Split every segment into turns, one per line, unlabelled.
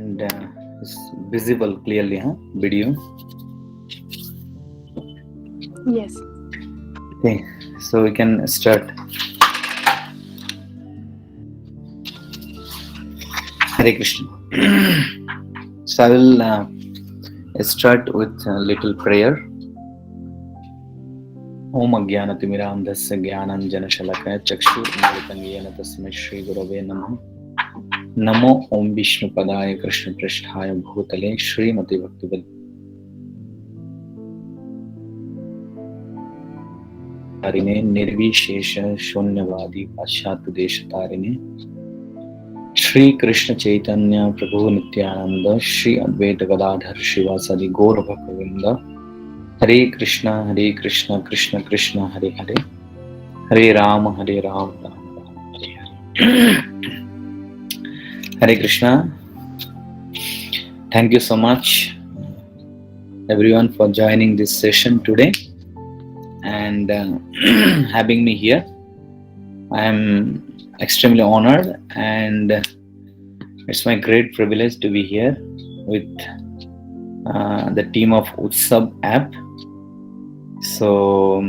and it's visible clearly, huh? Video.
Yes.
Okay, so we can start. Hare Krishna. So I will start with a little prayer. Om Ajnanatimiraandhasya Jnananjanashalakaya Chakshurmilitam Yena Tasmai Shri Gurave Namah. Namo Om Vishnu Padaya Krishna Prishthaya Bhutale Shrimati Bhaktivedanta Nirvishesha Shunyavadi Paschat Desha Tarine Shri Krishna Chaitanya Prabhu Nityananda Shri Advaita Gadadhar Shivasadi Gaura Bhaktavinda Hare Krishna Krishna Krishna Hare Hare Hare Rama Rama Rama Hare Hare. Hare Krishna. Thank you so much everyone for joining this session today and having me here. I am extremely honored and it's my great privilege to be here with the team of Utsav app. So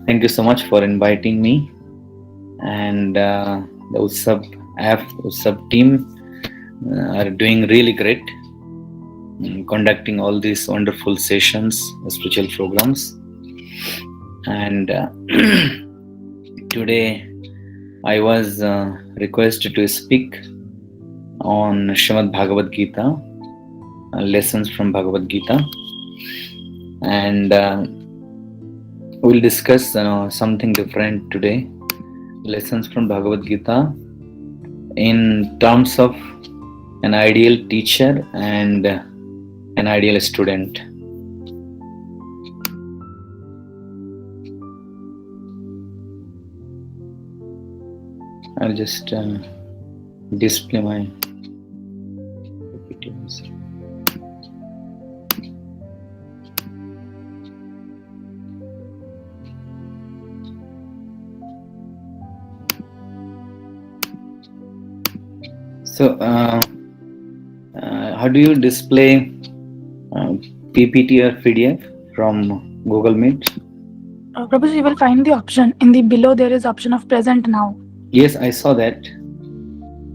thank you so much for inviting me, and the Utsav app, Utsav team are doing really great in conducting all these wonderful sessions, spiritual programs. And today I was requested to speak on Shrimad Bhagavad Gita, lessons from Bhagavad Gita, and we'll discuss something different today. Lessons from Bhagavad Gita in terms of an ideal teacher and an ideal student. I'll just display my PPTs. So, how do you display PPT or PDF from Google Meet?
Prabhuji, you will find the option in the below. There is option of present now.
Yes, I saw that.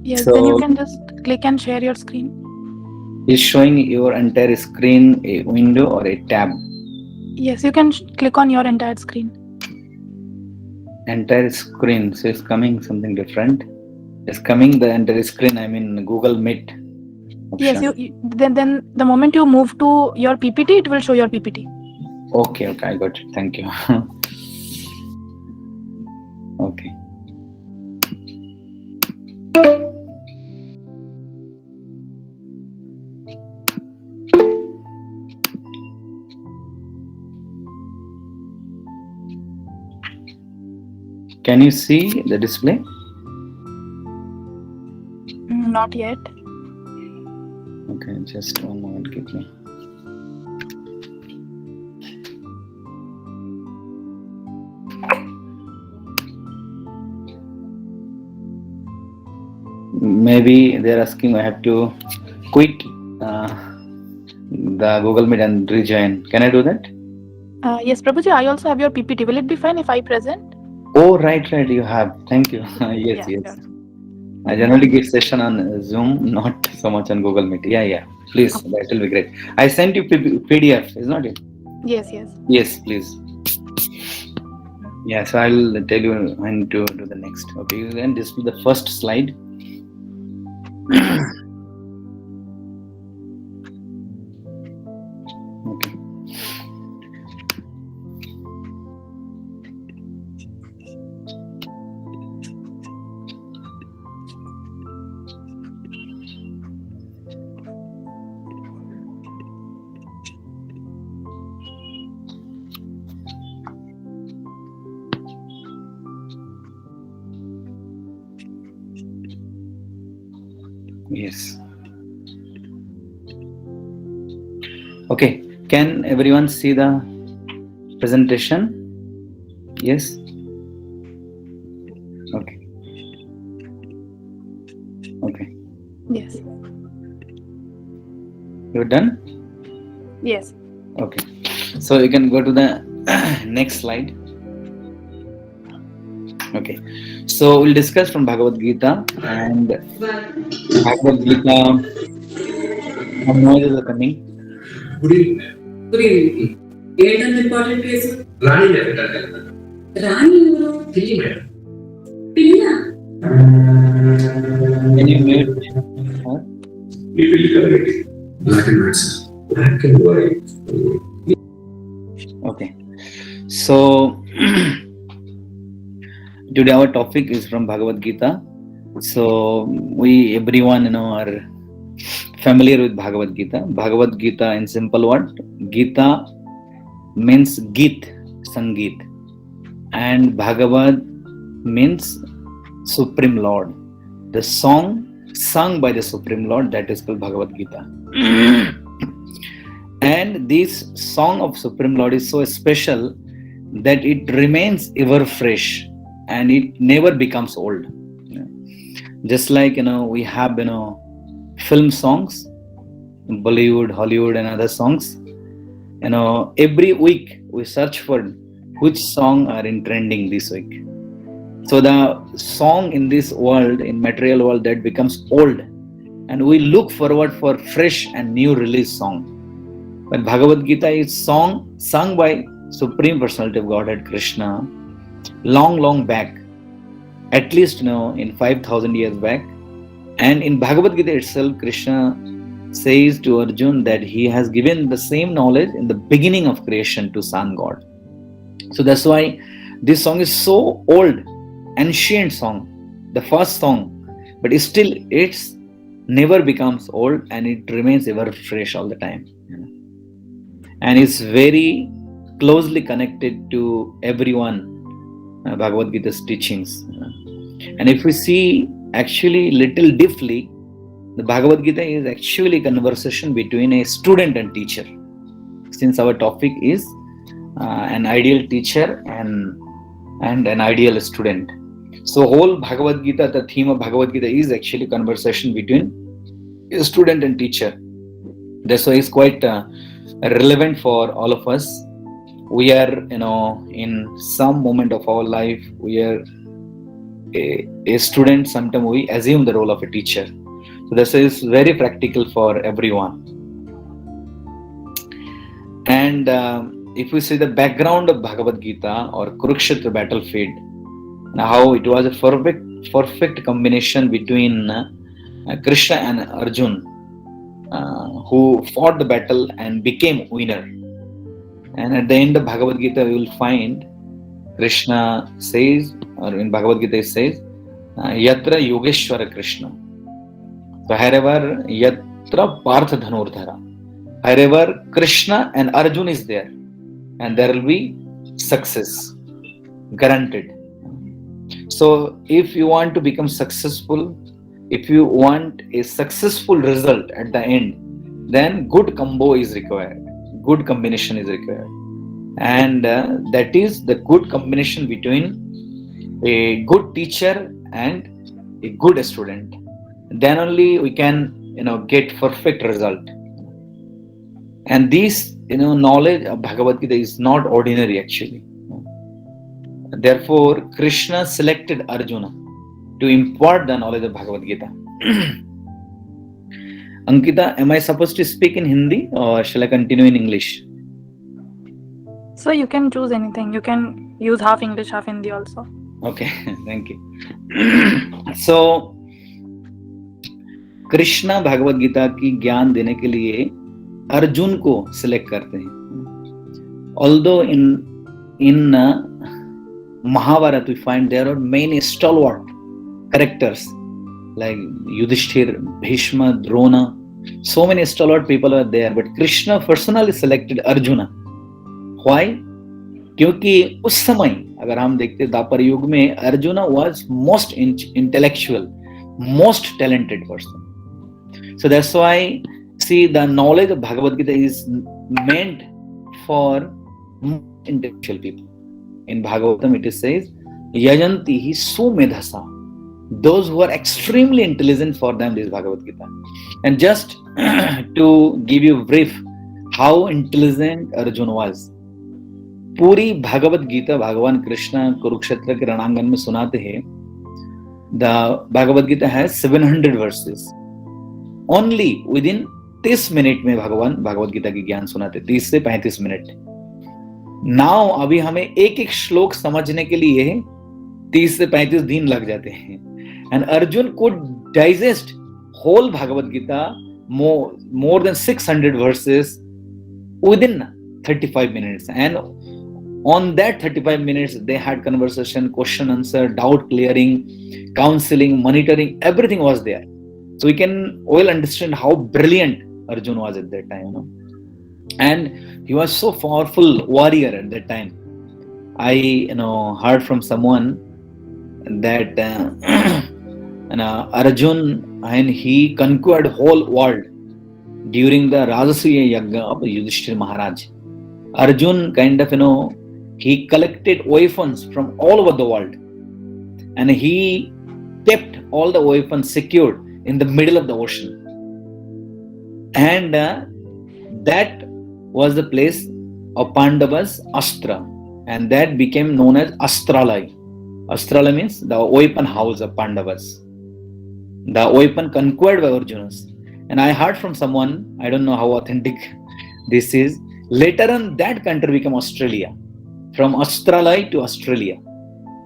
Yes,
So,
then you can just click and share your screen.
Is showing your entire screen a window or a tab?
Yes, you can click on your entire screen.
Entire screen. So it's coming something different. It's coming the entire screen. I mean Google Meet option.
Yes, then the moment you move to your PPT, it will show your PPT.
Okay, I got it. Thank you. Okay. Can you see the display?
Not yet.
Okay, just one moment, give me. Maybe they're asking I have to quit the Google Meet and rejoin. Can I do that?
Yes, Prabhuji, I also have your PPT. Will it be fine if I present?
Oh, right, you have. Thank you. Yes.
Sure.
I generally give session on Zoom, not so much on Google Meet. Yeah. Please,
Okay.
that will be great. I sent you PDF, is not it?
Yes.
Yes, please. Yeah, so I'll tell you when to do the next. Okay, you can display the first slide. Okay. Yes. Okay. Can everyone see the presentation? Yes. Okay.
Yes.
You're done?
Yes.
Okay. So you can go to the next slide. Okay. So we'll discuss from Bhagavad Gita, and Bhagavad Gita. Some noises are coming.
Good evening. Good evening. ఏంటంటే important case రాణి రాణి ఎవరు పిల్లి madam పిల్ల
Can you mute her?
మీ పిల్లి colour black and white black and white
Okay. So today our topic is from Bhagavad Gita. So everyone are familiar with Bhagavad Gita. Bhagavad Gita in simple word, Gita means Git, Sangeet, and Bhagavad means Supreme Lord. The song sung by the Supreme Lord, that is called Bhagavad Gita. And this song of Supreme Lord is so special that it remains ever fresh and it never becomes old. Just like we have film songs, Bollywood, Hollywood, and other songs. Every week we search for which song are in trending this week. So the song in this world, in material world, that becomes old, and we look forward for fresh and new release song. But Bhagavad Gita is sung by Supreme Personality of Godhead Krishna long back, at least in 5,000 years back. And in Bhagavad Gita itself, Krishna says to Arjun that he has given the same knowledge in the beginning of creation to Sun God. So that's why this song is so old, ancient song, the first song, but still it's never becomes old and it remains ever fresh all the time. And it's very closely connected to everyone, Bhagavad Gita's teachings. And if we see actually little deeply, the Bhagavad Gita is actually a conversation between a student and teacher. Since our topic is an ideal teacher and an ideal student. So whole Bhagavad Gita, the theme of Bhagavad Gita is actually conversation between a student and teacher. That's why it's quite relevant for all of us. We are, in some moment of our life, we are a student. Sometimes we assume the role of a teacher. So this is very practical for everyone. And if we see the background of Bhagavad Gita or Kurukshetra battlefield, how it was a perfect combination between Krishna and Arjun, who fought the battle and became winner. And at the end of Bhagavad Gita, we will find Krishna says, or in Bhagavad Gita it says, Yatra Yogeshwara Krishna. So wherever Yatra Partha Dhanurdhara, wherever Krishna and Arjun is there, and there will be success, guaranteed. So if you want to become successful, if you want a successful result at the end, then good combo is required, good combination is required, and that is the good combination between a good teacher and a good student. Then only we can get perfect result. And this knowledge of Bhagavad Gita is not ordinary actually. Therefore Krishna selected Arjuna to impart the knowledge of Bhagavad Gita. Ankita, am I supposed to speak in Hindi or shall I continue in English?
So you can choose anything. You can use half English, half Hindi also.
Okay, thank you. So Krishna Bhagavad Gita की ज्ञान देने के लिए अर्जुन को select करते हैं. Although in Mahabharata we find there are many stalwart characters like Yudhishthir, Bhishma, Drona. So many stalwart people are there, but Krishna personally selected Arjuna. Why? क्योंकि उस समय अगर हम देखते द्वापर युग में Arjuna was most intellectual, most talented person. So that's why, see, the knowledge of Bhagavad Gita is meant for intellectual people. In Bhagavatam it says, Yajanti hi sumedhasa Those who are extremely intelligent, for them this Bhagavad Gita. And just to give you a brief how intelligent Arjuna was, पूरी भगवत गीता भगवान कृष्ण कुरुक्षेत्र के रणांगन में सुनाते हैं. The Bhagavad Gita has 700 verses. Only within 30 minute में भगवान भगवत गीता की ज्ञान सुनाते, 30 से 35 मिनट. नाउ अभी हमें एक एक श्लोक समझने के लिए 30 से 35 दिन लग जाते हैं. And Arjun could digest whole Bhagavad Gita, more than 600 verses within 35 minutes. And on that 35 minutes, they had conversation, question, answer, doubt clearing, counseling, monitoring, everything was there. So we can well understand how brilliant Arjun was at that time. And he was so powerful warrior at that time. I heard from someone that Arjun, and he conquered whole world during the Rajasuya Yagya of Yudhishthira Maharaj. Arjun kind of, he collected weapons from all over the world, and he kept all the weapons secured in the middle of the ocean. And that was the place of Pandava's Astra, and that became known as Astralaya. Astralaya means the weapon house of Pandavas. The weapon conquered by Arjunas. And I heard from someone, I don't know how authentic this is, later on that country became Australia. From Astralaya to Australia.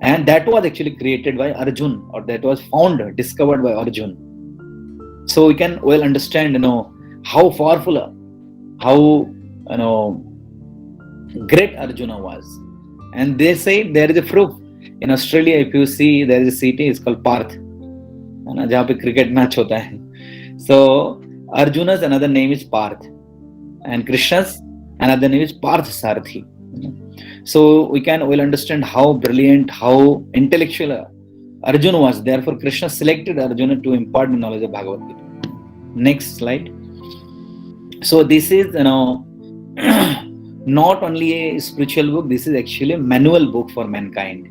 And that was actually created by Arjun, or that was found, discovered by Arjun. So we can well understand, how powerful, how, great Arjuna was. And they say there is a proof. In Australia, if you see, there is a city, it's called Perth. जहाँ पे cricket match होता है. So Arjuna's another name is Parth, and Krishna's another name is Parth Sarathi. So we can well understand how brilliant, how intellectual Arjuna was. Therefore, Krishna selected Arjuna to impart the knowledge of Bhagavad Gita. Next slide. So this is, not only a spiritual book. This is actually a manual book for mankind.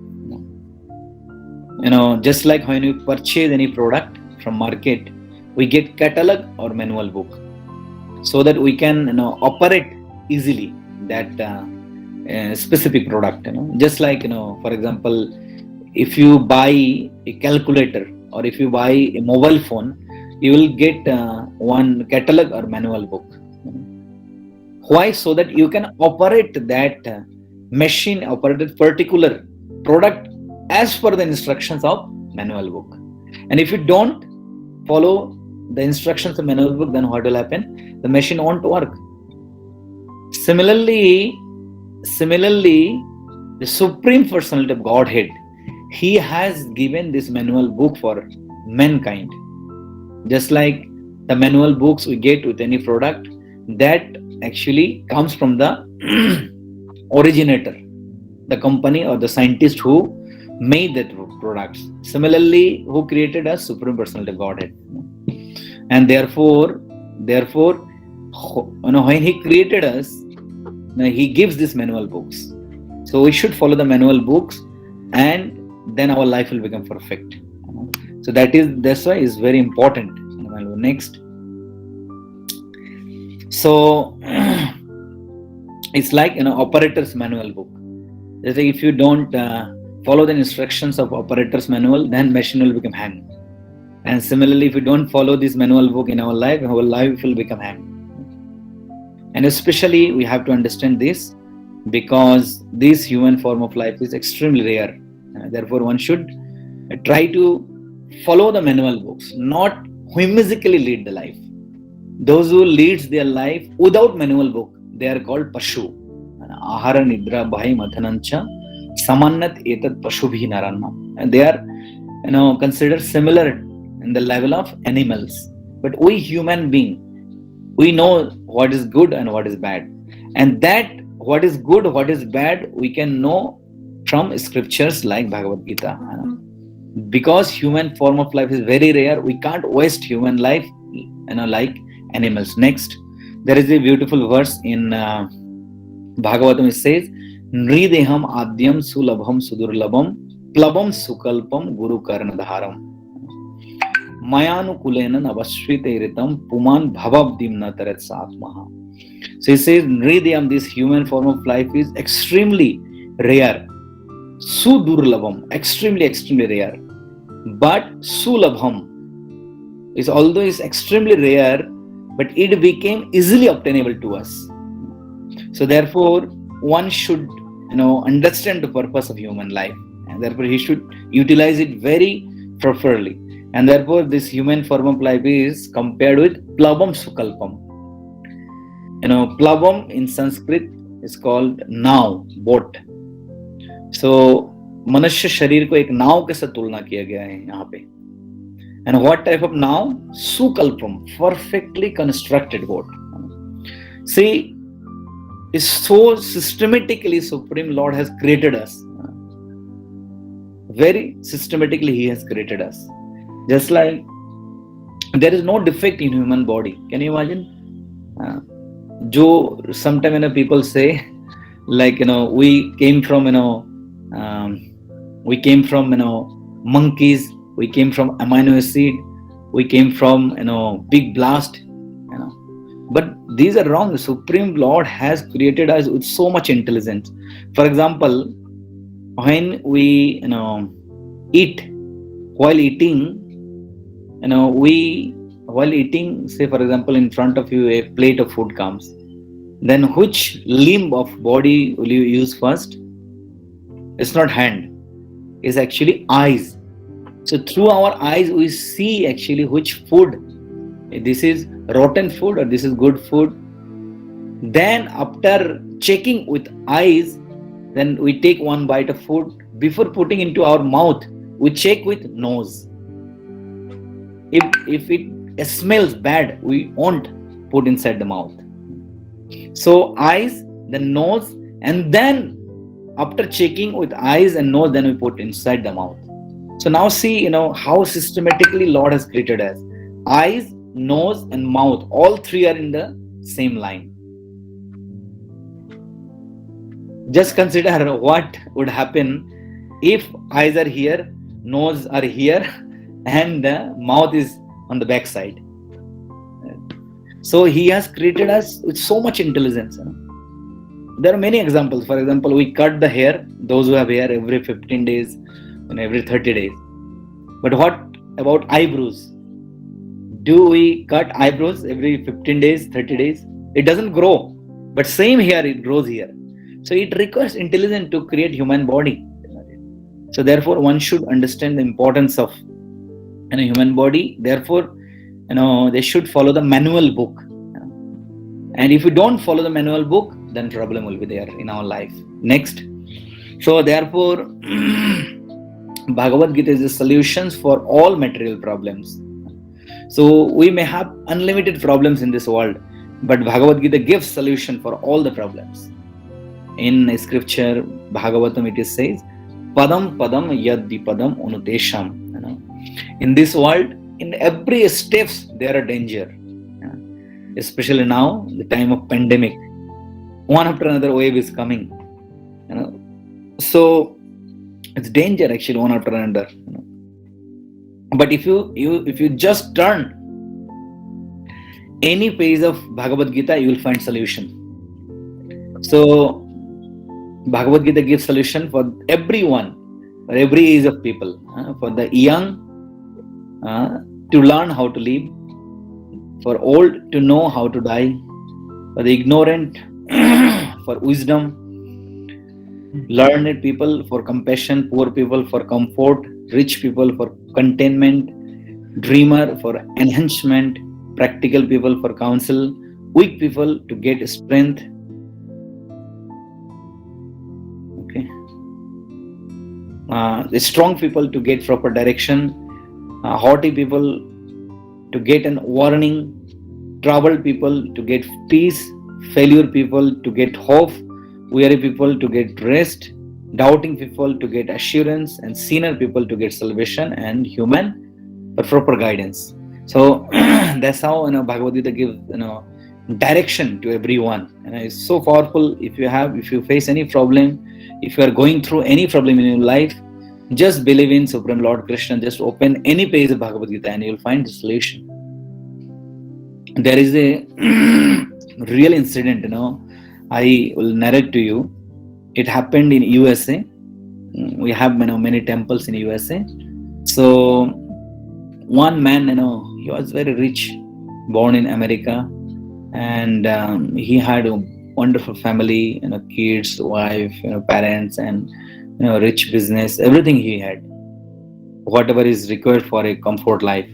Just like when we purchase any product from market, we get catalog or manual book, so that we can operate easily that specific product. Just like, for example, if you buy a calculator or if you buy a mobile phone, you will get one catalog or manual book. Why? So that you can operate that machine, operate that particular product as per the instructions of manual book. And if you don't follow the instructions of manual book, then what will happen? The machine won't work. Similarly, the Supreme Personality of Godhead, He has given this manual book for mankind. Just like the manual books we get with any product, that actually comes from the originator, the company or the scientist who made that products. Similarly, who created us? Supreme Personality of Godhead. And therefore, when He created us, He gives these manual books. So we should follow the manual books, and then our life will become perfect. So that's why it's very important. Next. So it's like operator's manual book. Just like if you don't follow the instructions of operator's manual, then machine will become hang. And similarly, if we don't follow this manual book in our life will become hang. And especially we have to understand this, because this human form of life is extremely rare. Therefore, one should try to follow the manual books, not whimsically lead the life. Those who leads their life without manual book, they are called Pashu. Ahara Nidra Bhai Mathanancha Samannat Etat Pashubhi Naranam. And they are considered similar in the level of animals. But we human being, we know what is good and what is bad. And that what is good, what is bad, we can know from scriptures like Bhagavad Gita. Because human form of life is very rare, we can't waste human life like animals. Next, there is a beautiful verse in Bhagavatam. It says, Nrideham adyam sulabham sudurlabham plabam sukalpam guru karnadharam. mayanukulena navashriteiritam puman bhavabdim na taret satmaha. So he says, Nridhyam, this human form of life is extremely rare. Sudurlabham, extremely, extremely rare. But Sulabham is, although is extremely rare, but it became easily obtainable to us. So therefore, one should, understand the purpose of human life, and therefore he should utilize it very properly. And therefore, this human form of life is compared with Plabam Sukalpam. Plabam in Sanskrit is called naw, boat. So मनुष्य शरीर को एक नाव के साथ तुलना किया गया है यहाँ पे. And what type of naw? Sukalpam, perfectly constructed boat. See, is so systematically Supreme Lord has created us. Very systematically He has created us. Just like there is no defect in human body. Can you imagine? Sometimes people say, like, we came from monkeys, we came from amino acid, we came from big blast, but these are wrong. The Supreme Lord has created us with so much intelligence. For example, when we eat, while eating, say for example, in front of you a plate of food comes, then which limb of body will you use first? It's not hand, it's actually eyes. So through our eyes we see actually which food, this is rotten food or this is good food. Then after checking with eyes, then we take one bite of food. Before putting into our mouth, we check with nose. If it smells bad, we won't put inside the mouth. So eyes, then nose, and then after checking with eyes and nose, then we put inside the mouth. So now see, how systematically Lord has created us. Eyes, nose, and mouth, all three are in the same line. Just consider what would happen if eyes are here, nose are here, and the mouth is on the back side. So He has created us with so much intelligence. There are many examples. For example, we cut the hair, those who have hair, every 15 days and every 30 days. But what about eyebrows? Do we cut eyebrows every 15 days, 30 days? It doesn't grow. But same here, it grows here. So it requires intelligence to create human body. So therefore, one should understand the importance of human body. Therefore, they should follow the manual book. And if you don't follow the manual book, then problem will be there in our life. Next. So therefore, Bhagavad Gita is the solutions for all material problems. So we may have unlimited problems in this world, but Bhagavad Gita gives solution for all the problems. In scripture, Bhagavatam, it says, Padam Padam Yaddi Padam Unutesham. In this world, in every steps there are danger. Especially now, the time of pandemic, one after another wave is coming. So it's danger actually, one after another. But if you just turn any page of Bhagavad Gita, you will find solution. So Bhagavad Gita gives solution for everyone, for every age of people, for the young to learn how to live, for old to know how to die, for the ignorant for wisdom, learned people for compassion, poor people for comfort, rich people for contentment, dreamer for enhancement, practical people for counsel, weak people to get strength. Okay. The strong people to get proper direction, haughty people to get an warning, troubled people to get peace, failure people to get hope, weary people to get rest, doubting people to get assurance, and sinner people to get salvation, and human for proper guidance. So that's how Bhagavad Gita gives direction to everyone. It's so powerful. If you face any problem, if you are going through any problem in your life, Just believe in Supreme Lord Krishna. Just open any page of Bhagavad Gita and you'll find the solution. There is a real incident, I will narrate to you. It happened in USA. We have many temples in USA. So one man, he was very rich, born in America, and he had a wonderful family, kids, wife, parents, and rich business, everything he had, whatever is required for a comfort life.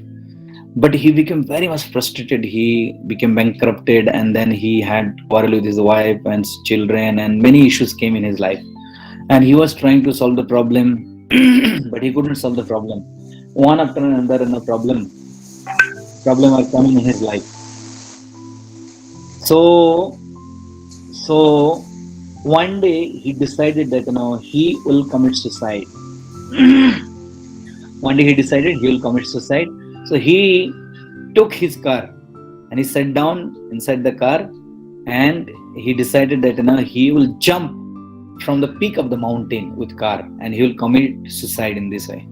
But he became very much frustrated. He became bankrupted, and then he had quarrel with his wife and children, and many issues came in his life. And he was trying to solve the problem, but he couldn't solve the problem. One after another, problem are coming in his life. So one day he decided that he will commit suicide. One day he decided he will commit suicide. So he took his car and he sat down inside the car, and he decided that he will jump from the peak of the mountain with car, and he will commit suicide in this way.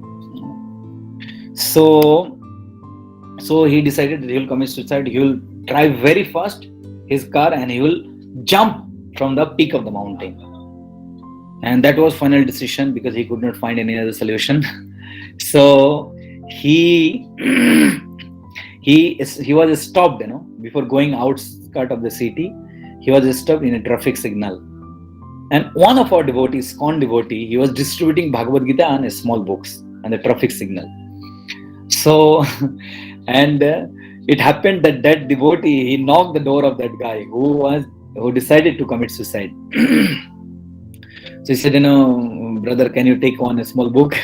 So he decided that he will commit suicide. He will drive very fast his car and he will jump from the peak of the mountain. And that was final decision because he could not find any other solution. So he was stopped, before going outskirt of the city. He was stopped in a traffic signal. And one of our devotees, ISKCON devotee, he was distributing Bhagavad Gita on a small books and the traffic signal. So, and it happened that devotee, he knocked the door of that guy who decided to commit suicide. So he said, brother, can you take one a small book?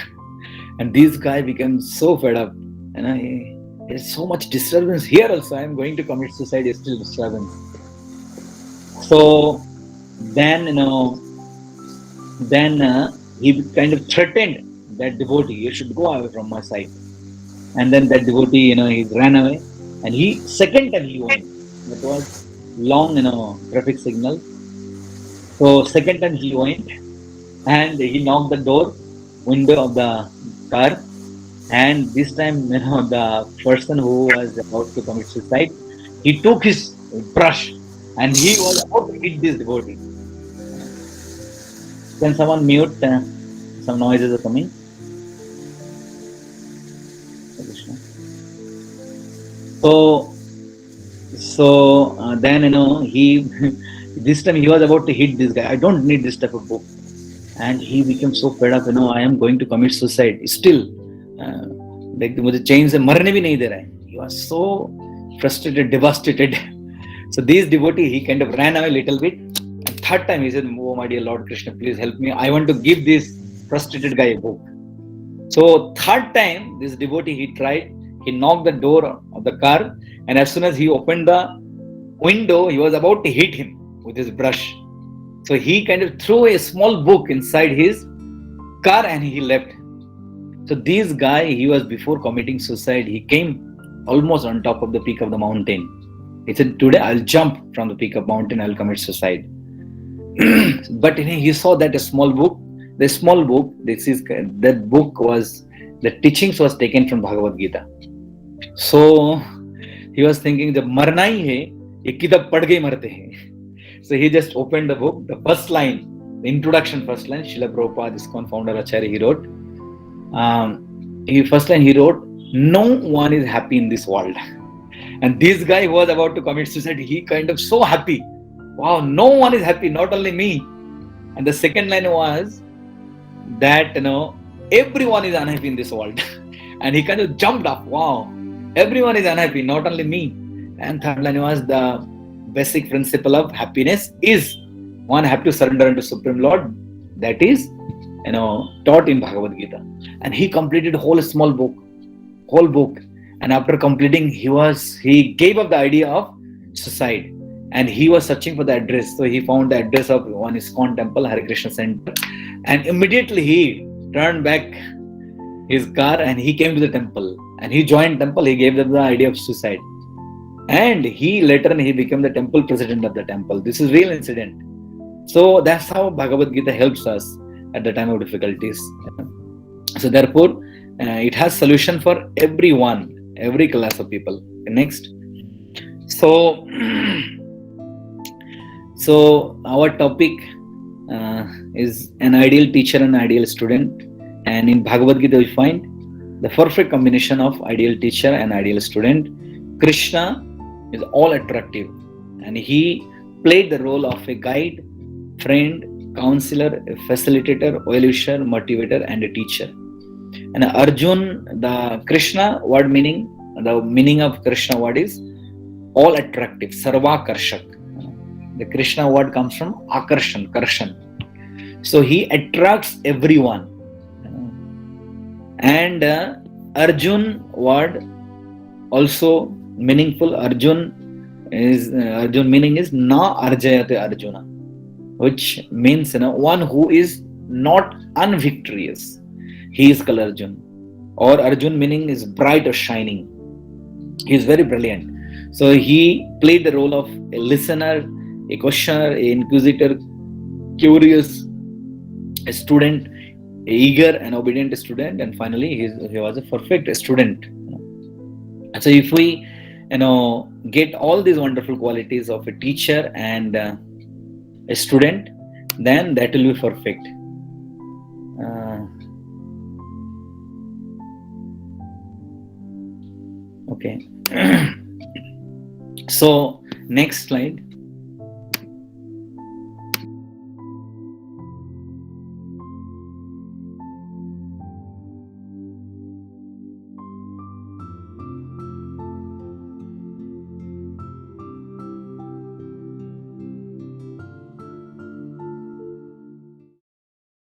And this guy became so fed up. There's so much disturbance here also. I am going to commit suicide, is still disturbance. So then, he kind of threatened that devotee, you should go away from my sight. And then that devotee, he ran away. And second time he went. That was long, traffic signal. So second time he went and he knocked the window of the car. And this time, the person who was about to commit suicide, he took his brush and he was about to hit this devotee. Can someone mute? Some noises are coming. So then he this time he was about to hit this guy. I don't need this type of book. And he became so fed up. I am going to commit suicide. Still, like मुझे चैन से मरने भी नहीं दे रहा है. He was so frustrated, devastated. So this devotee, he kind of ran away a little bit. And third time he said, "Oh my dear Lord Krishna, please help me. I want to give this frustrated guy a book." So third time, this devotee, he tried. He knocked the door of the car, and as soon as he opened the window, he was about to hit him with his brush. So he kind of threw a small book inside his car and he left. So this guy, he was before committing suicide, he came almost on top of the peak of the mountain. He said, today I'll jump from the peak of mountain, I'll commit suicide. But he saw that a small book, that book was, the teachings was taken from Bhagavad Gita. So he was thinking, जब मरना ही है, ये किताब पढ़ के ही मरते हैं. So he just opened the book, the first line, the introduction first line, Srila Prabhupada, ISKCON founder Acharya, he wrote, first line he wrote, no one is happy in this world. And this guy who was about to commit suicide, he kind of so happy. Wow, no one is happy, not only me. And the second line was that, everyone is unhappy in this world. And he kind of jumped up. Wow, everyone is unhappy, not only me. And third line was the basic principle of happiness is one have to surrender unto Supreme Lord. That is, taught in Bhagavad Gita. And he completed whole book. And after completing, he gave up the idea of suicide. And he was searching for the address. So he found the address of one ISKCON temple, Hare Krishna Center. And immediately he turned back his car and he came to the temple. And he joined temple. He gave them the idea of suicide. And he became the temple president of the temple. This is real incident. So that's how Bhagavad Gita helps us at the time of difficulties. So therefore, it has solution for everyone, every class of people. Next. So so our topic is an ideal teacher and ideal student. And in Bhagavad Gita we find the perfect combination of ideal teacher and ideal student. Krishna is all attractive, and he played the role of a guide, friend, counselor, a facilitator, evolutioner, motivator, and a teacher. And Arjun, the Krishna word meaning, the meaning of Krishna word is all attractive, sarvakarshak. The Krishna word comes from akarshan, karshan. So he attracts everyone. And Arjun word also meaningful. Arjun meaning is na arjayate Arjuna, which means one who is not unvictorious. He is called Arjun. Or Arjun meaning is bright or shining. He is very brilliant. So he played the role of a listener, a questioner, a inquisitor, curious, a student, a eager and obedient student, and finally he was a perfect student. So if we get all these wonderful qualities of a teacher and a student, then that will be perfect. Okay. So next slide.